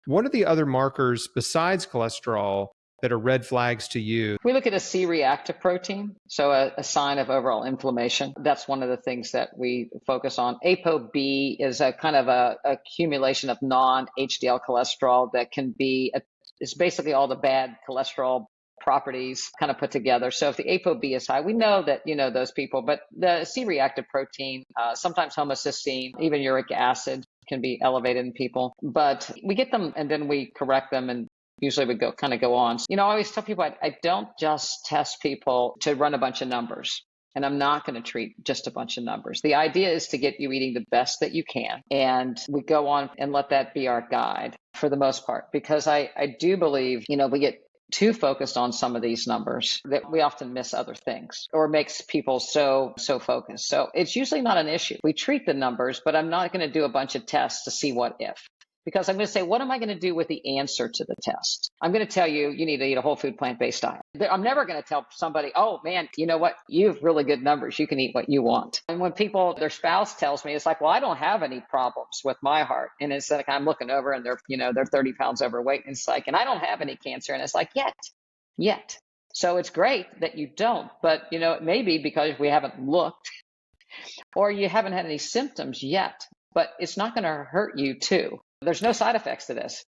What are the other markers besides cholesterol that are red flags to you? We look at a C-reactive protein, so a sign of overall inflammation. That's one of the things that we focus on. ApoB is a kind of a accumulation of non-HDL cholesterol that can be, it's basically all the bad cholesterol properties kind of put together. So if the ApoB is high, we know that, those people, but the C-reactive protein, sometimes homocysteine, even uric acid can be elevated in people, but we get them and then we correct them, and usually we go on. I always tell people I don't just test people to run a bunch of numbers, and I'm not going to treat just a bunch of numbers. The idea is to get you eating the best that you can, and we go on and let that be our guide for the most part, because I do believe, we get too focused on some of these numbers that we often miss other things, or makes people so focused. So it's usually not an issue. We treat the numbers, but I'm not going to do a bunch of tests to see what if. Because I'm going to say, what am I going to do with the answer to the test? I'm going to tell you, you need to eat a whole food plant-based diet. I'm never going to tell somebody, oh man, you know what? You have really good numbers. You can eat what you want. And when their spouse tells me, it's like, well, I don't have any problems with my heart. And it's like, I'm looking over and they're 30 pounds overweight. And it's like, and I don't have any cancer. And it's like, yet. So it's great that you don't, but it may be because we haven't looked, or you haven't had any symptoms yet, but it's not going to hurt you too. There's no side effects to this.